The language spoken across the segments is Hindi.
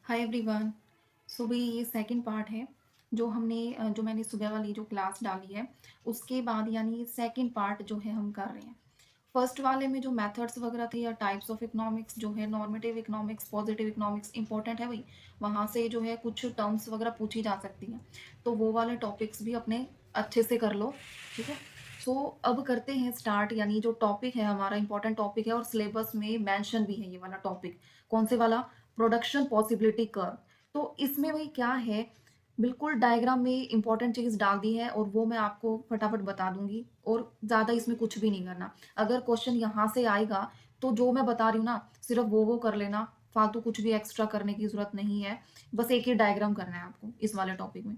Hi everyone. सो भाई ये सेकंड पार्ट है जो मैंने सुबह वाली जो क्लास डाली है उसके बाद यानी सेकंड पार्ट जो है हम कर रहे हैं। फर्स्ट वाले में जो मेथड्स वगैरह थे या टाइप्स ऑफ इकोनॉमिक्स जो है normative economics positive economics important है भाई। वहाँ से जो है कुछ टर्म्स वगैरह पूछी जा सकती हैं, तो वो वाले टॉपिक्स भी अपने अच्छे से कर लो। ठीक है। सो अब करते हैं स्टार्ट, यानी जो टॉपिक है हमारा इंपॉर्टेंट टॉपिक है और सिलेबस में मेंशन भी है ये वाला टॉपिक। कौन से वाला? Production possibility curve. तो इसमें भाई क्या है, बिल्कुल डायग्राम में इंपॉर्टेंट चीज़ डाल दी है और वो मैं आपको फटाफट बता दूंगी, और ज़्यादा इसमें कुछ भी नहीं करना। अगर क्वेश्चन यहाँ से आएगा तो जो मैं बता रही हूँ ना सिर्फ वो कर लेना, फालतू कुछ भी एक्स्ट्रा करने की जरूरत नहीं है। बस एक ही डायग्राम करना है आपको इस वाले टॉपिक में।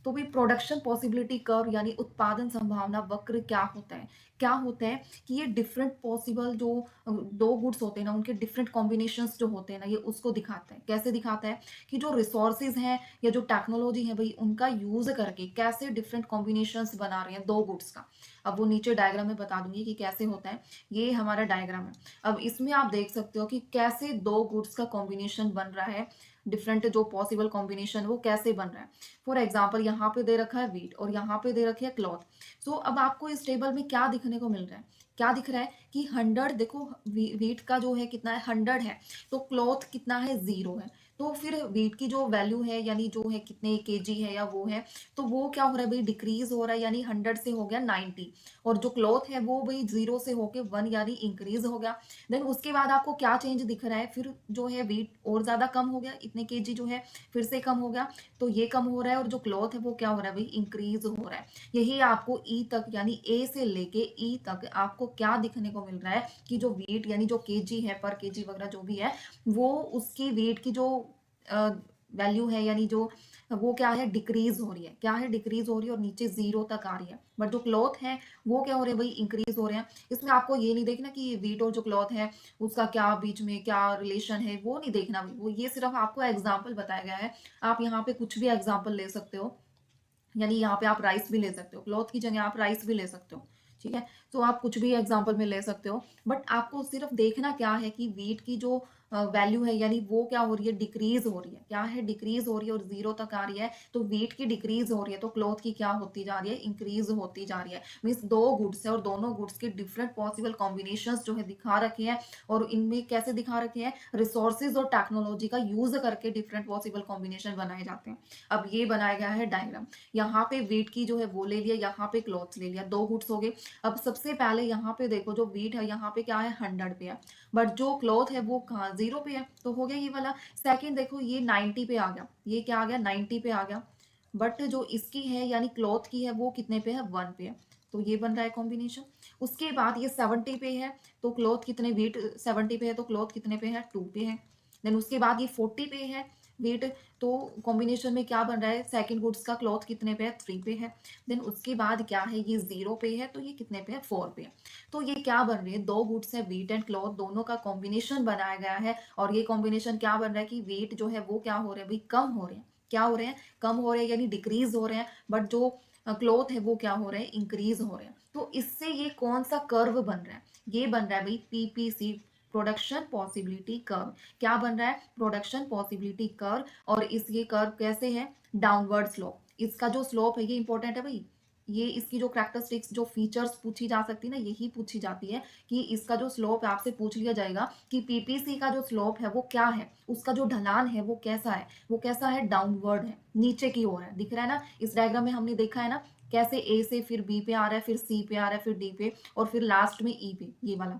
तो भाई प्रोडक्शन पॉसिबिलिटी कर्व यानी उत्पादन संभावना वक्र क्या होता है? क्या होता है कि ये डिफरेंट पॉसिबल जो दो गुड्स होते हैं ना उनके डिफरेंट कॉम्बिनेशंस जो होते हैं ना ये उसको दिखाता है। कैसे दिखाता है कि जो रिसोर्सेज हैं या जो टेक्नोलॉजी है भाई उनका यूज करके कैसे डिफरेंट कॉम्बिनेशंस बना रहे हैं दो गुड्स का। अब वो नीचे डायग्राम में बता दूंगी कि कैसे होता है। ये हमारा डायग्राम है। अब इसमें आप देख सकते हो कि कैसे दो गुड्स का कॉम्बिनेशन बन रहा है। डिफरेंट जो पॉसिबल कॉम्बिनेशन वो कैसे बन रहा है। फॉर एग्जाम्पल यहाँ पे दे रखा है वीट और यहाँ पे दे रखी है क्लॉथ। सो अब आपको इस टेबल में क्या दिखने को मिल रहा है? क्या दिख रहा है कि 100, देखो वीट का जो है कितना है 100 है, तो क्लॉथ कितना है 0 है। तो फिर वीट की जो वैल्यू है यानी जो है कितने केजी है या वो है, तो वो क्या हो रहा है भाई डिक्रीज हो रहा है, यानी 100 से हो गया 90। और जो क्लॉथ है वो भाई 0 से होके 1 यानी इंक्रीज हो गया। देन उसके बाद आपको क्या चेंज दिख रहा है, फिर जो है वीट और ज्यादा कम हो गया, इतने केजी जो है फिर से कम हो गया। तो ये कम हो रहा है और जो क्लॉथ है वो क्या हो रहा है भाई इंक्रीज हो रहा है। यही आपको ई तक यानी ए से लेके ई तक आपको क्या दिखने को मिल रहा है कि जो वेट यानी जो केजी है पर केजी वगैरह जो भी है वो उसकी वेट की जो वैल्यू है यानी जो वो क्या है डिक्रीज हो रही है। क्या है डिक्रीज हो रही है और नीचे 0 तक आ रही है। बट जो क्लॉथ है वो क्या हो रहे हैं भाई इंक्रीज हो रहे हैं। इसमें आपको ये नहीं देखना कि वेट और जो क्लॉथ है उसका क्या बीच में क्या रिलेशन है, वो नहीं देखना भाई। वो ये सिर्फ आपको एग्जाम्पल बताया गया है। आप यहाँ पे कुछ भी एग्जाम्पल ले सकते हो, यानी यहाँ पे आप राइस भी ले सकते हो, क्लॉथ की जगह आप राइस भी ले सकते हो। ठीक है। तो आप कुछ भी एग्जाम्पल में ले सकते हो, बट आपको सिर्फ देखना क्या है कि वीट की जो वैल्यू है यानी वो क्या हो रही है डिक्रीज हो रही है। क्या है डिक्रीज हो रही है और 0 तक आ रही है। तो वीट की डिक्रीज हो रही है तो क्लॉथ की क्या होती जा रही है इंक्रीज होती जा रही है। मीन्स दो गुड्स है और दोनों गुड्स के डिफरेंट पॉसिबल कॉम्बिनेशन जो है दिखा रखे हैं। और इनमें कैसे दिखा रखे हैं, रिसोर्सेज और टेक्नोलॉजी का यूज करके डिफरेंट पॉसिबल कॉम्बिनेशन बनाए जाते हैं। अब ये बनाया गया है डायग्राम। यहाँ पे वेट की जो है वो ले लिया, यहाँ पे क्लॉथ्स ले लिया, दो गुड्स हो गए। अब सबसे पहले यहाँ पे देखो जो वेट है यहाँ पे क्या है 100 पे है, बट जो क्लॉथ है वो कहाँ 0 पे है, तो हो गया ये वाला। सेकंड देखो ये 90 पे आ गया, ये क्या आ गया 90 पे आ गया। बट जो इसकी है यानी क्लॉथ की है वो कितने पे है 1 पे है, तो ये बन रहा है कॉम्बिनेशन। उसके बाद ये 70 पे है, तो क्लॉथ कितने वेट 70 पे है तो क्लॉथ कितने पे है 2 पे है। देन उसके बाद ये 40 पे है वेट, तो कॉम्बिनेशन में क्या बन रहा है सेकंड गुड्स का क्लॉथ कितने पे है 3 पे है। देन उसके बाद क्या है ये 0 पे है तो ये कितने पे है 4 पे है। तो ये क्या बन रही है, दो गुड्स है वेट एंड क्लॉथ दोनों का कॉम्बिनेशन बनाया गया है। और ये कॉम्बिनेशन क्या बन रहा है कि वेट जो है वो क्या हो रहे हैं भाई कम हो रहे हैं। क्या हो रहे हैं कम हो रहे हैं यानी डिक्रीज हो रहे हैं। बट जो क्लॉथ है वो क्या हो रहे हैं इंक्रीज हो रहे हैं। तो इससे ये कौन सा कर्व बन रहा है, ये बन रहा है भाई पीपीसी, प्रोडक्शन पॉसिबिलिटी कर्व। क्या बन रहा है प्रोडक्शन पॉसिबिलिटी कर्व। और इस ये कर्व कैसे है डाउनवर्ड स्लोप। इसका जो स्लोप है ये इंपॉर्टेंट है भाई। ये इसकी जो कैरेक्टरिस्टिक्स जो फीचर्स पूछी जा सकती है ना यही पूछी जाती है कि इसका जो स्लोप है आपसे पूछ लिया जाएगा कि पीपीसी का जो स्लोप है वो क्या है, उसका जो ढलान है वो कैसा है। वो कैसा है डाउनवर्ड है, नीचे की ओर है। दिख रहा है ना इस डायग्राम में हमने देखा है ना कैसे ए से फिर बी पे आ रहा है फिर सी पे आ रहा है फिर डी पे और फिर लास्ट में ई पे, ये वाला।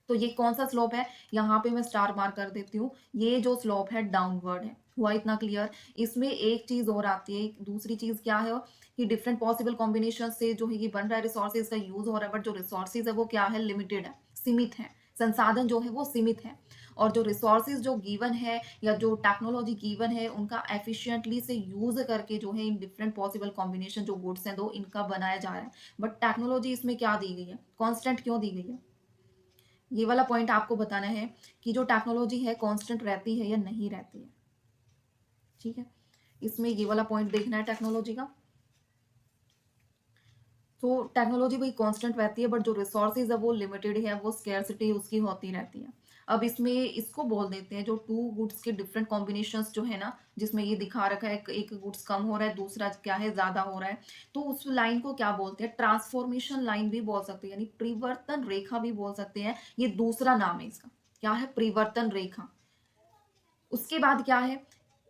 तो ये कौन सा स्लोप है, यहाँ पे मैं स्टार मार्क कर देती हूँ। ये जो स्लोप है डाउनवर्ड है। हुआ इतना क्लियर? इसमें एक चीज और आती है, दूसरी चीज क्या है कि डिफरेंट पॉसिबल कॉम्बिनेशन से जो है ये बन रहा है रिसोर्सेज का यूज हो रहा है। बट जो रिसोर्सेज है वो क्या है लिमिटेड है, सीमित है। संसाधन जो है वो सीमित है। और जो रिसोर्सेज जो गिवन है या जो टेक्नोलॉजी गिवन है उनका एफिशिएंटली से यूज करके जो है इन डिफरेंट पॉसिबल कॉम्बिनेशन जो गुड्स हैं दो इनका बनाया जा रहा है। बट टेक्नोलॉजी इसमें क्या दी गई है, कांस्टेंट क्यों दी गई है? ये वाला पॉइंट आपको बताना है कि जो टेक्नोलॉजी है कांस्टेंट रहती है या नहीं रहती है। ठीक है। इसमें ये वाला पॉइंट देखना है टेक्नोलॉजी का। तो टेक्नोलॉजी भाई कांस्टेंट रहती है बट जो रिसोर्सेज है वो लिमिटेड है, वो स्केर्सिटी उसकी होती रहती है। अब इसमें इसको बोल देते हैं जो टू गुड्स के डिफरेंट कॉम्बिनेशंस जो है ना, जिसमें ये दिखा रखा है एक गुड्स कम हो रहा है, दूसरा क्या है ज्यादा हो रहा है, तो उस लाइन को क्या बोलते हैं, ट्रांसफॉर्मेशन लाइन भी बोल सकते हैं, यानी परिवर्तन रेखा भी बोल सकते हैं। ये दूसरा नाम है इसका, क्या है, परिवर्तन रेखा। उसके बाद क्या है,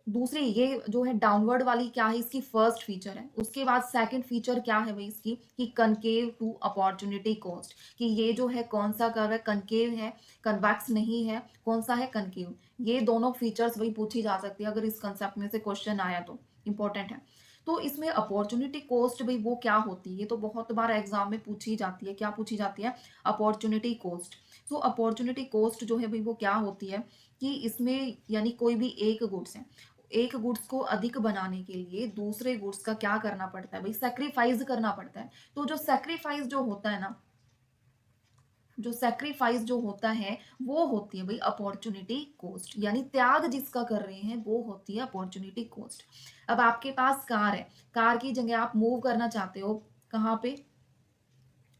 दूसरी ये जो है डाउनवर्ड वाली क्या है, इसकी फर्स्ट फीचर है। उसके बाद सेकंड फीचर क्या है भाई इसकी, कि कनकेव टू अपॉर्चुनिटी कॉस्ट, कि ये जो है कौन सा कर्व है, कनकेव है, कन्वेक्स नहीं है, कौन सा है, कनकेव। ये दोनों फीचर्स वही पूछी जा सकती है अगर इस कंसेप्ट में से क्वेश्चन आया तो, इंपॉर्टेंट है। तो इसमें अपॉर्चुनिटी कॉस्ट भाई वो क्या होती है, ये तो बहुत बार एग्जाम में पूछी जाती है। क्या पूछी जाती है, अपॉर्चुनिटी कॉस्ट। तो अपॉर्चुनिटी कॉस्ट जो है भाई वो क्या होती है, कि इसमें यानी कोई भी एक गुड्स है, एक गुड्स को अधिक बनाने के लिए दूसरे गुड्स का क्या करना पड़ता है भाई, सेक्रीफाइस करना पड़ता है। तो जो सेक्रीफाइस जो होता है ना, जो सेक्रीफाइस जो होता है वो होती है भाई अपॉर्चुनिटी कॉस्ट, यानी त्याग जिसका कर रहे हैं वो होती है अपॉर्चुनिटी कॉस्ट। अब आपके पास कार है, कार की जगह आप मूव करना चाहते हो कहाँ पे,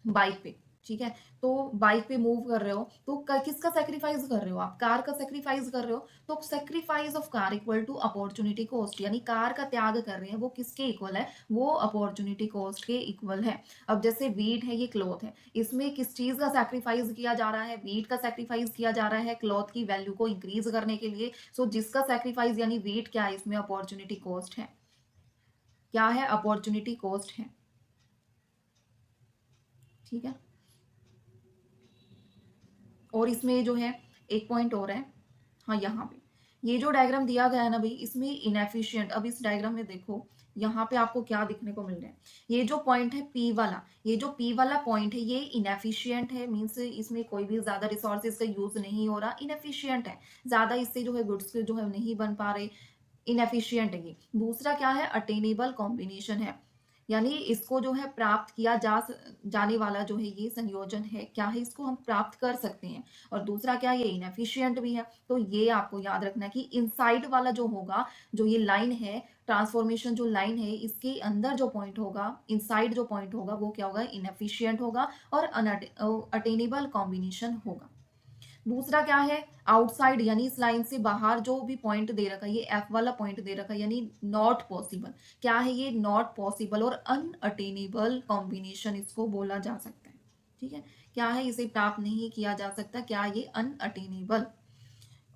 बाइक पे, ठीक है। तो बाइक पे मूव कर रहे हो तो किसका सेक्रीफाइस कर रहे हो, आप कार का सेक्रीफाइस कर रहे हो। तो sacrifice of car equal to opportunity cost, यानी कार का त्याग कर रहे हैं वो किसके इक्वल है, वो अपॉर्चुनिटी कॉस्ट के इक्वल है। अब जैसे वीट है, ये क्लॉथ है, इसमें किस चीज का सेक्रीफाइस किया जा रहा है, वीट का सेक्रीफाइस किया जा रहा है क्लॉथ की वैल्यू को इंक्रीज करने के लिए। सो जिसका सेक्रीफाइस यानी वीट क्या है, इसमें अपॉर्चुनिटी कॉस्ट है, क्या है, अपॉर्चुनिटी कॉस्ट है, ठीक है। और इसमें जो है एक पॉइंट और है, हाँ यहाँ पे ये जो डायग्राम दिया गया है ना भाई, इसमें इनएफिशिएंट, अब इस डायग्राम में देखो यहाँ पे आपको क्या दिखने को मिल रहा है, ये जो पॉइंट है पी वाला, ये जो पी वाला पॉइंट है ये इनएफिशिएंट है, मीन्स इसमें कोई भी ज्यादा रिसोर्सेज का यूज नहीं हो रहा, इनएफिशिएंट है, ज्यादा इससे जो है गुड्स जो है नहीं बन पा रहे, इनएफिशिएंट है ये। दूसरा क्या है, अटेनेबल कॉम्बिनेशन है, यानी इसको जो है प्राप्त किया जाने वाला जो है ये संयोजन है, क्या है, इसको हम प्राप्त कर सकते हैं। और दूसरा क्या है, ये इनएफिशिएंट भी है। तो ये आपको याद रखना है कि इनसाइड वाला जो होगा, जो ये लाइन है, ट्रांसफॉर्मेशन जो लाइन है, इसके अंदर जो पॉइंट होगा, इनसाइड जो पॉइंट होगा वो क्या होगा, इनएफिशिएंट होगा और अटेनेबल कॉम्बिनेशन होगा। दूसरा क्या है, आउटसाइड, यानी इस लाइन से बाहर जो भी पॉइंट दे रखा है, ये एफ वाला पॉइंट दे रखा है, यानी नॉट पॉसिबल, क्या है ये, नॉट पॉसिबल और अनअटेनेबल कॉम्बिनेशन इसको बोला जा सकता है, ठीक है। क्या है, इसे प्राप्त नहीं किया जा सकता, क्या, ये अनअटेनेबल।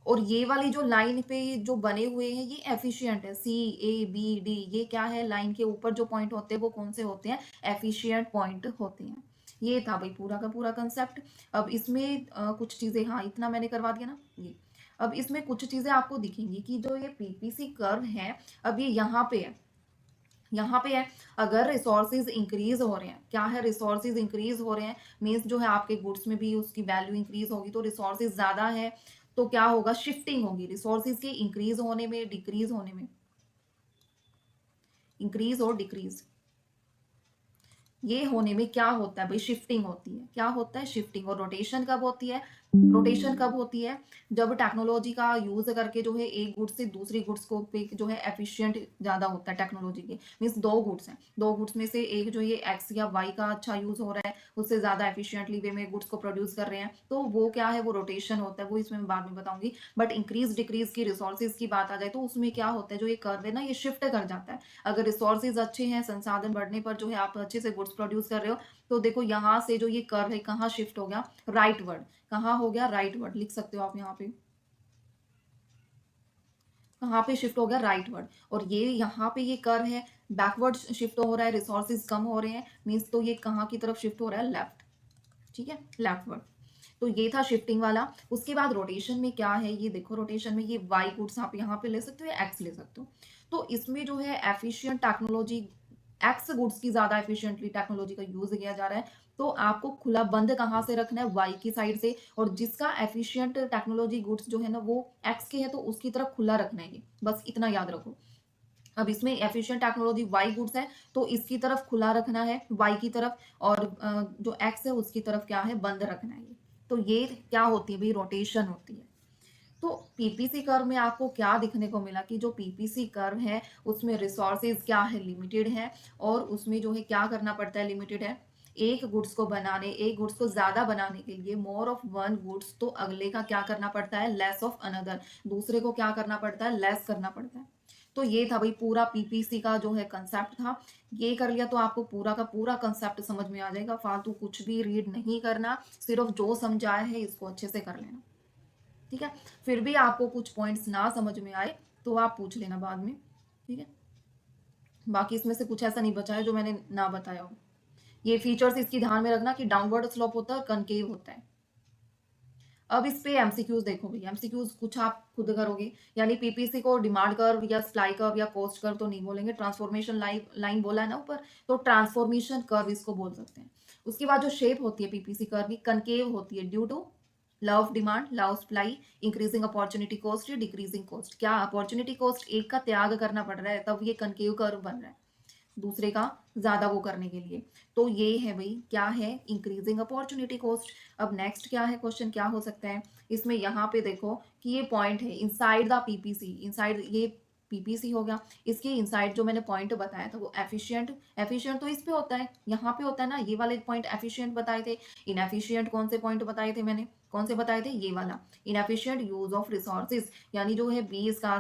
और ये वाली जो लाइन पे जो बने हुए हैं ये एफिशिएंट है, सी ए बी डी, ये क्या है, लाइन के ऊपर जो पॉइंट होते हैं वो कौन से होते हैं, एफिशिएंट पॉइंट होते हैं। ये था भाई पूरा का पूरा कंसेप्ट। अब इसमें कुछ चीजें, हाँ इतना मैंने करवा दिया ना ये। अब इसमें कुछ चीजें आपको दिखेंगी कि जो ये पीपीसी कर्व है, अब ये यहाँ पे है, यहाँ पे है। अगर रिसोर्सेज इंक्रीज हो रहे हैं, क्या है, रिसोर्सेज इंक्रीज हो रहे हैं, मीन्स जो है आपके गुड्स में भी उसकी वैल्यू इंक्रीज होगी, तो रिसोर्सेज ज्यादा है तो क्या होगा, शिफ्टिंग होगी, रिसोर्सेज के इंक्रीज होने में, डिक्रीज होने में, इंक्रीज और डिक्रीज, ये होने में क्या होता है भाई, शिफ्टिंग होती है, क्या होता है, शिफ्टिंग। और रोटेशन कब होती है, रोटेशन कब होती है, जब टेक्नोलॉजी का यूज करके जो है एक गुड्स से दूसरी गुड्स को पे जो है एफिशिएंट ज्यादा होता है टेक्नोलॉजी के, मीन्स दो गुड्स हैं, दो गुड्स में से एक जो ये एक्स या वाई का अच्छा यूज हो रहा है, उससे ज्यादा एफिशिएंटली वे में गुड्स को प्रोड्यूस कर रहे हैं, तो वो क्या है, वो रोटेशन होता है, वो इसमें मैं बाद में बताऊंगी। बट इंक्रीज डिक्रीज की रिसोर्सेज की बात आ जाए तो उसमें क्या होता है, जो ये कर्व है ना ये शिफ्ट कर जाता है। अगर रिसोर्सेज अच्छे हैं, संसाधन बढ़ने पर जो है आप अच्छे से गुड्स प्रोड्यूस कर रहे हो, तो देखो यहाँ से जो ये कर्व है कहाँ शिफ्ट हो गया, राइट वर्ड, कहाँ हो गया, राइट वर्ड, लिख सकते हो आप यहाँ पे, कहाँ पे शिफ्ट हो गया, राइट वर्ड। और ये यहाँ पे ये कर्व है, बैकवर्ड शिफ्ट हो रहा है, रिसोर्सेज कम हो रहे हैं, मीन्स तो ये कहाँ की तरफ शिफ्ट हो रहा है, लेफ्ट, ठीक है, लेफ्ट वर्ड। तो ये था शिफ्टिंग वाला। उसके बाद रोटेशन में क्या है, ये देखो रोटेशन में ये वाई गुड्स आप यहाँ पे ले सकते हो या एक्स ले सकते हो। तो इसमें जो है एफिशिएंट टेक्नोलॉजी, एक्स गुड्स की ज्यादा एफिशिएंटली टेक्नोलॉजी का यूज किया जा रहा है, तो आपको खुला बंद कहाँ से रखना है, वाई की साइड से। और जिसका एफिशिएंट टेक्नोलॉजी गुड्स जो है ना वो एक्स के है, तो उसकी तरफ खुला रखना है, ये बस इतना याद रखो। अब इसमें एफिशिएंट टेक्नोलॉजी वाई गुड्स है, तो इसकी तरफ खुला रखना है, वाई की तरफ, और जो एक्स है उसकी तरफ क्या है, बंद रखना है। तो ये क्या होती है भाई, रोटेशन होती है। तो पीपीसी कर्व में आपको क्या दिखने को मिला, कि जो पीपीसी कर्व है उसमें रिसोर्सेज क्या है, लिमिटेड है, और उसमें जो है क्या करना पड़ता है, लिमिटेड है, एक गुड्स को बनाने, एक गुड्स को ज्यादा बनाने के लिए मोर ऑफ वन गुड्स, तो अगले का क्या करना पड़ता है, लेस ऑफ अनदर, दूसरे को क्या करना पड़ता है, लेस करना पड़ता है। तो ये था भाई पूरा पीपीसी का जो है कंसेप्ट था। ये कर लिया तो आपको पूरा का पूरा कंसेप्ट समझ में आ जाएगा, फालतू कुछ भी रीड नहीं करना, सिर्फ जो समझाया है इसको अच्छे से कर लेना, ठीक है। फिर भी आपको कुछ पॉइंट्स ना समझ में आए तो आप पूछ लेना बाद में, ठीक है। बाकी इसमें से कुछ ऐसा नहीं बचा है जो मैंने ना बताया हो। ये फीचर्स इसकी ध्यान में रखना कि डाउनवर्ड स्लोप होता है और कनकेव होता है। अब इस पे एमसीक्यूज देखो भाई, एमसीक्यूज कुछ आप खुद करोगे, यानी पीपीसी को डिमांड कर्व या स्प्लाई कर्व या कॉस्ट कर्व तो नहीं बोलेंगे, ट्रांसफॉर्मेशन लाइन बोला है ना ऊपर, तो ट्रांसफॉर्मेशन कर्व इसको बोल सकते हैं। उसके बाद जो शेप होती है पीपीसी कर्व की, कनकेव होती है due to law demand, law supply, increasing opportunity cost या डिक्रीजिंग कॉस्ट। क्या अपॉर्चुनिटी कॉस्ट एक का त्याग करना पड़ रहा है तब ये कनकेव कर्व बन रहा है, दूसरे का ज्यादा वो करने के लिए। तो ये है भाई, क्या है, इंक्रीजिंग अपॉर्चुनिटी कॉस्ट। अब नेक्स्ट क्या है क्वेश्चन, क्या हो सकता है इसमें, यहाँ पे देखो कि ये पॉइंट है इनसाइड द पीपीसी, इनसाइड ये पीपीसी हो गया, इसके इनसाइड जो मैंने पॉइंट बताया था वो एफिशिएंट, एफिशिएंट तो इस पे होता है, यहाँ पे होता है ना, ये वाले पॉइंट एफिशिएंट बताए थे। इनएफिशिएंट कौन से पॉइंट बताए थे मैंने, कौन से बताए थे, ये वाला, इनएफिशिएंट यूज ऑफ रिसोर्सेज, यानी जो है बी इसका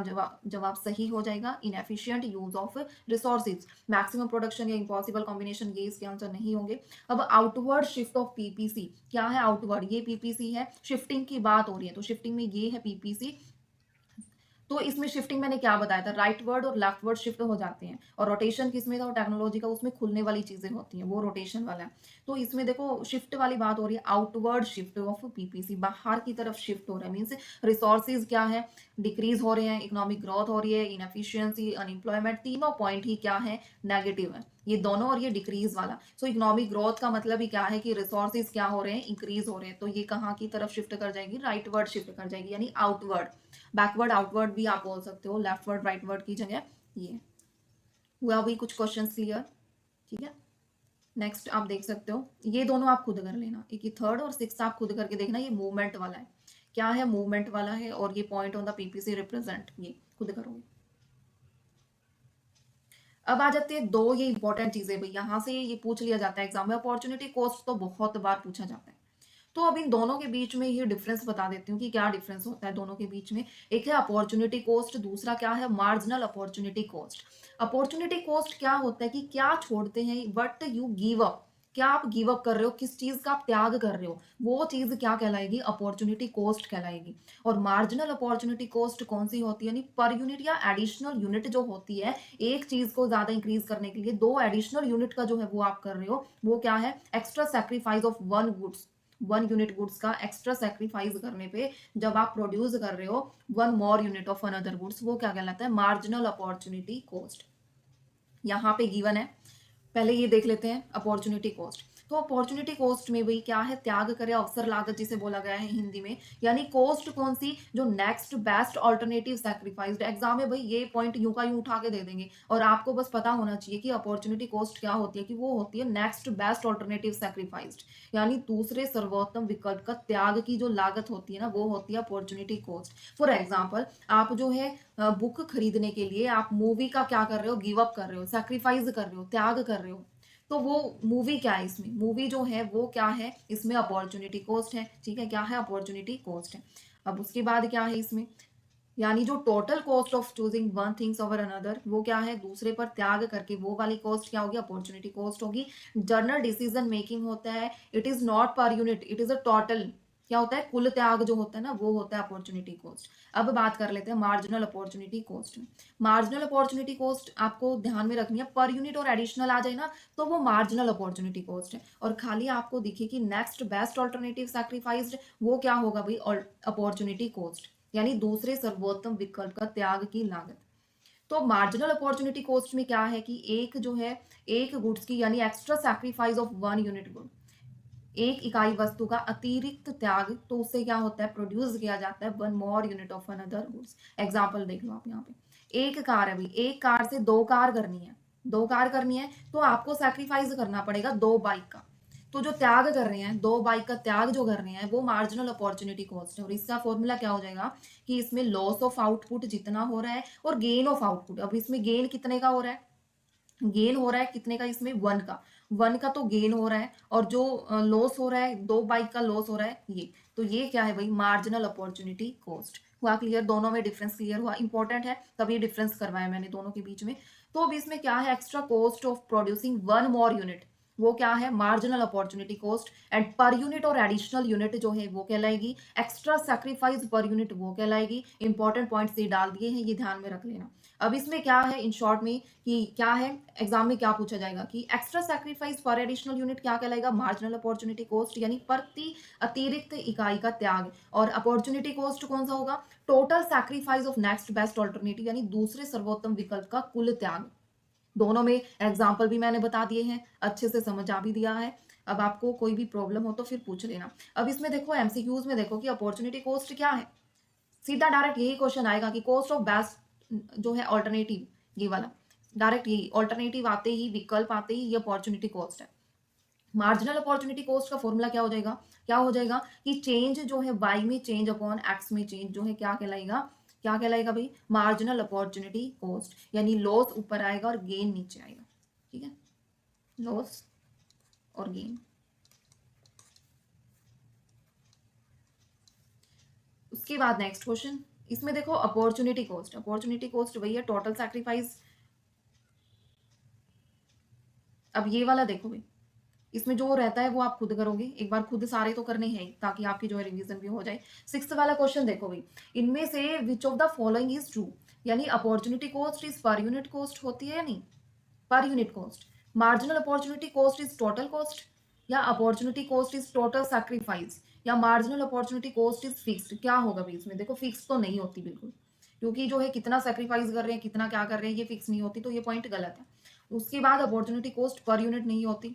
जवाब सही हो जाएगा, inefficient use of resources, maximum production या इम्पॉसिबल कॉम्बिनेशन, ये इसके आंसर नहीं होंगे। अब आउटवर्ड शिफ्ट ऑफ पीपीसी, क्या है आउटवर्ड, ये पीपीसी है, शिफ्टिंग की बात हो रही है तो शिफ्टिंग में ये है पीपीसी। तो इसमें शिफ्टिंग मैंने क्या बताया था, राइट वर्ड और लेफ्ट वर्ड शिफ्ट हो जाते हैं, और रोटेशन किसमें था, टेक्नोलॉजी का, उसमें खुलने वाली चीजें होती हैं, वो रोटेशन वाला है। तो इसमें देखो शिफ्ट वाली बात हो रही है, आउटवर्ड शिफ्ट ऑफ पीपीसी, बाहर की तरफ शिफ्ट हो रहा है, मीन्स रिसोर्सेज क्या है, डिक्रीज हो रहे हैं, इकोनॉमिक ग्रोथ हो रही है, इनएफिशिएंसी, अनएम्प्लॉयमेंट, तीनों पॉइंट ही क्या है, नेगेटिव है, ये दोनों, और ये डिक्रीज वाला। सो इकोनॉमिक ग्रोथ का मतलब ही क्या है कि रिसोर्सेज क्या हो रहे हैं, इंक्रीज हो रहे हैं, तो ये कहाँ की तरफ शिफ्ट कर जाएगी, राइट वर्ड शिफ्ट कर जाएगी, यानी आउटवर्ड। बैकवर्ड आउटवर्ड भी आप बोल सकते हो, लेफ्टवर्ड राइटवर्ड की जगह। ये हुआ भी कुछ क्वेश्चन क्लियर, ठीक है। नेक्स्ट आप देख सकते हो, ये दोनों आप खुद कर लेना, एक ये थर्ड और सिक्स आप खुद करके देखना, ये मूवमेंट वाला है, क्या है, मूवमेंट वाला है, और ये point on the PPC represent, ये खुद करोगे। अब आ जाते हैं दो ये इंपॉर्टेंट चीजें भाई, यहां से ये पूछ लिया जाता है एग्जाम में, अपॉर्चुनिटी कॉस्ट तो बहुत बार पूछा जाता है, तो अब इन दोनों के बीच में ये डिफरेंस बता देती हूँ कि क्या डिफरेंस होता है दोनों के बीच में। एक है अपॉर्चुनिटी कॉस्ट, दूसरा क्या है, marginal opportunity cost. Opportunity cost क्या होता है कि क्या छोड़ते हैं, बट यू गिव अप, क्या आप गिव अप कर रहे हो, किस चीज का आप त्याग कर रहे हो, वो चीज क्या कहलाएगी, अपॉर्चुनिटी कॉस्ट कहलाएगी। और मार्जिनल अपॉर्चुनिटी कॉस्ट कौन सी होती है, यानी पर यूनिट या एडिशनल यूनिट जो होती है, एक चीज को ज्यादा इंक्रीज करने के लिए दो एडिशनल यूनिट का जो है वो आप कर रहे हो, वो क्या है, extra sacrifice of one goods, one unit goods का एक्स्ट्रा सेक्रीफाइस करने पे जब आप प्रोड्यूस कर रहे हो one more unit of another goods, वो क्या कहलाता है, मार्जिनल अपॉर्चुनिटी कॉस्ट। यहाँ पे गिवन है, पहले ये देख लेते हैं अपॉर्चुनिटी कॉस्ट। तो अपॉर्चुनिटी कॉस्ट में भाई क्या है, त्याग करे अवसर लागत जिसे बोला गया है हिंदी में, यानी कॉस्ट कौन सी, जो next best alternative sacrificed. Exam में भाई ये पॉइंट यूं का यूं उठा के दे देंगे, और आपको बस पता होना चाहिए कि अपॉर्चुनिटी कॉस्ट क्या होती है, कि वो होती है नेक्स्ट बेस्ट ऑल्टरनेटिव सैक्रिफाइस्ड, यानी दूसरे सर्वोत्तम विकल्प का त्याग की जो लागत होती है ना, वो होती है अपॉर्चुनिटी कॉस्ट। फॉर एग्जाम्पल, आप जो है बुक खरीदने के लिए आप मूवी का क्या कर रहे हो, गिव अप कर रहे हो, सैक्रिफाइस कर रहे हो, त्याग कर रहे हो, तो वो मूवी क्या है, इसमें मूवी जो है वो क्या है, इसमें अपॉर्चुनिटी कॉस्ट है, ठीक है, क्या है, अपॉर्चुनिटी कॉस्ट है। अब उसके बाद क्या है इसमें, यानी जो total cost of choosing one things over another, वो क्या है, दूसरे पर त्याग करके वो वाली कॉस्ट क्या होगी, अपॉर्चुनिटी कॉस्ट होगी। जर्नल डिसीजन मेकिंग होता है, it is not per unit, it is a total, क्या होता है, कुल त्याग जो होता है ना, वो होता है अपॉर्चुनिटी कॉस्ट। अब बात कर लेते हैं मार्जिनल अपॉर्चुनिटी कॉस्ट में। मार्जिनल अपॉर्चुनिटी कॉस्ट आपको ध्यान में रखनी है, पर यूनिट और एडिशनल आ जाए ना तो वो मार्जिनल अपॉर्चुनिटी कॉस्ट है, और खाली आपको दिखे कि नेक्स्ट बेस्ट ऑल्टरनेटिव सैक्रिफाइस्ड, वो क्या होगा भाई, अपॉर्चुनिटी कॉस्ट, यानी दूसरे सर्वोत्तम विकल्प का त्याग की लागत। तो मार्जिनल अपॉर्चुनिटी कॉस्ट में क्या है कि एक जो है, एक गुड्स की, यानी extra sacrifice of one unit good, एक इकाई वस्तु का अतिरिक्त त्याग, तो उससे क्या होता है, प्रोड्यूस किया जाता है one more unit of another goods. Example देख लो आप यहाँ पे, एक कार है भाई, एक कार से दो कार करनी है, दो कार करनी है तो आपको सैक्रिफाइस करना पड़ेगा दो बाइक का, तो जो त्याग कर रहे हैं, दो बाइक का त्याग जो कर रहे हैं, वो मार्जिनल अपॉर्चुनिटी कॉस्ट है। और इसका फॉर्मूला क्या हो जाएगा कि इसमें लॉस ऑफ आउटपुट जितना हो रहा है और गेन ऑफ आउटपुट, अब इसमें गेन कितने का हो रहा है, गेन हो रहा है कितने का, इसमें 1 का, 1 का तो गेन हो रहा है, और जो लॉस हो रहा है 2 बाइक का लॉस हो रहा है ये, तो ये क्या है भाई, मार्जिनल अपॉर्चुनिटी कॉस्ट। हुआ क्लियर, दोनों में डिफरेंस क्लियर हुआ, इंपॉर्टेंट है तभी डिफरेंस करवाया मैंने दोनों के बीच में। तो अब इसमें क्या है, extra cost of producing 1 more unit, वो क्या है, marginal opportunity cost. And per unit और एडिशनल यूनिट जो है वो कहलाएगी एक्स्ट्रा सैक्रिफाइस पर यूनिट, वो कहलाएगी। इंपॉर्टेंट पॉइंट्स ये डाल दिए हैं, ये ध्यान में रख लेना। अब इसमें क्या है इन शॉर्ट में कि क्या है, एग्जाम में क्या पूछा जाएगा कि एक्स्ट्रा सैक्रिफाइस पर एडिशनल यूनिट क्या कहलाएगा, मार्जिनल अपॉर्चुनिटी कॉस्ट, यानी प्रति अतिरिक्त इकाई का त्याग। और अपॉर्चुनिटी कॉस्ट कौन सा होगा, total sacrifice of next best alternative, यानी दूसरे सर्वोत्तम विकल्प का कुल त्याग। दोनों में एग्जाम्पल भी मैंने बता दिए हैं, अच्छे से समझ आ भी दिया है। अब आपको कोई भी प्रॉब्लम हो तो फिर पूछ लेना। अब इसमें देखो एमसीक्यूज में देखो कि अपॉर्चुनिटी कॉस्ट क्या है, सीधा डायरेक्ट यही क्वेश्चन आएगा कि कॉस्ट ऑफ बेस्ट जो है ऑल्टरनेटिव, ये वाला डायरेक्ट यही ऑल्टरनेटिव आते ही, विकल्प आते ही ये अपॉर्चुनिटी कॉस्ट है। मार्जिनल अपॉर्चुनिटी कॉस्ट का फॉर्मूला क्या हो जाएगा, क्या हो जाएगा कि चेंज जो है वाई में चेंज अपॉन एक्स में चेंज जो है क्या कहलाएगा, क्या कहलाएगा भाई, मार्जिनल अपॉर्चुनिटी कॉस्ट। यानी लॉस ऊपर आएगा और गेन नीचे आएगा, ठीक है, लॉस और गेन। उसके बाद नेक्स्ट क्वेश्चन, इसमें देखो अपॉर्चुनिटी कॉस्ट, अपॉर्चुनिटी कॉस्ट वही है टोटल सैक्रिफाइस। अब ये वाला देखो भाई, इसमें जो रहता है वो आप खुद करोगे, एक बार खुद सारे तो करने हैं ही, ताकि आपकी जो है रिवीजन भी हो जाए। सिक्स्थ वाला क्वेश्चन देखो भाई, इनमें से which of the following is true, यानी opportunity cost is per unit cost होती है या नहीं, per unit cost. Marginal opportunity cost is total cost, या opportunity cost is total sacrifice, या marginal opportunity cost is fixed. क्या होगा भाई इसमें, देखो फिक्स तो नहीं होती बिल्कुल, क्योंकि जो है कितना सेक्रीफाइस कर रहे हैं, कितना क्या कर रहे हैं, ये फिक्स नहीं होती, तो ये पॉइंट गलत है। उसके बाद अपॉर्चुनिटी कॉस्ट पर यूनिट नहीं होती,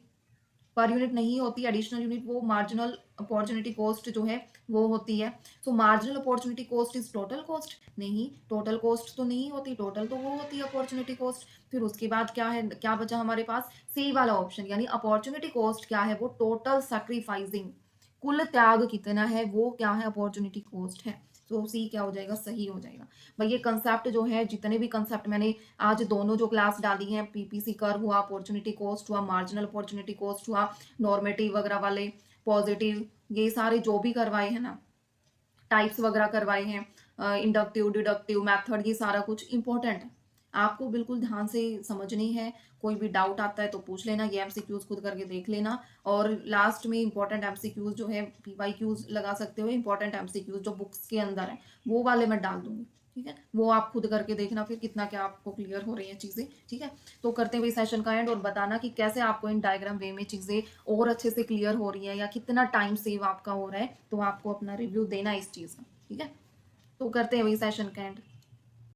पर यूनिट नहीं होती, एडिशनल यूनिट वो मार्जिनल अपॉर्चुनिटी कॉस्ट जो है वो होती है। सो marginal opportunity cost is total cost, नहीं टोटल कॉस्ट तो नहीं होती, टोटल तो वो होती है अपॉर्चुनिटी कॉस्ट। फिर उसके बाद क्या है, क्या बचा हमारे पास, सी वाला ऑप्शन, यानी अपॉर्चुनिटी कॉस्ट क्या है, वो टोटल सैक्रिफाइसिंग, कुल त्याग कितना है वो क्या है, अपॉर्चुनिटी कॉस्ट है। तो सी क्या हो जाएगा, सही हो जाएगा। भाई ये कंसेप्ट जो है, जितने भी कंसेप्ट मैंने आज दोनों जो क्लास डाली हैं, पीपीसी कर्व हुआ, अपॉर्चुनिटी कॉस्ट हुआ, मार्जिनल अपॉर्चुनिटी कॉस्ट हुआ, नॉर्मेटिव वगैरह वाले, पॉजिटिव, ये सारे जो भी करवाए हैं ना, टाइप्स वगैरह करवाए हैं, इंडक्टिव डिडक्टिव मेथड, ये सारा कुछ इंपॉर्टेंट है, आपको बिल्कुल ध्यान से समझनी है। कोई भी डाउट आता है तो पूछ लेना, ये एमसीक्यूज खुद करके देख लेना। और लास्ट में इंपॉर्टेंट एमसीक्यूज जो है, पीवाईक्यूज लगा सकते हो, इंपॉर्टेंट एमसीक्यूज जो बुक्स के अंदर है वो वाले मैं डाल दूंगी, ठीक है, वो आप खुद करके देखना फिर कितना क्या आपको क्लियर हो रही हैं चीज़ें, ठीक है। तो करते हुए सेशन का एंड, और बताना कि कैसे आपको इन डायग्राम वे में चीज़ें और अच्छे से क्लियर हो रही है, या कितना टाइम सेव आपका हो रहा है, तो आपको अपना रिव्यू देना इस चीज़ का, ठीक है। तो करते हैं वही सेशन का एंड।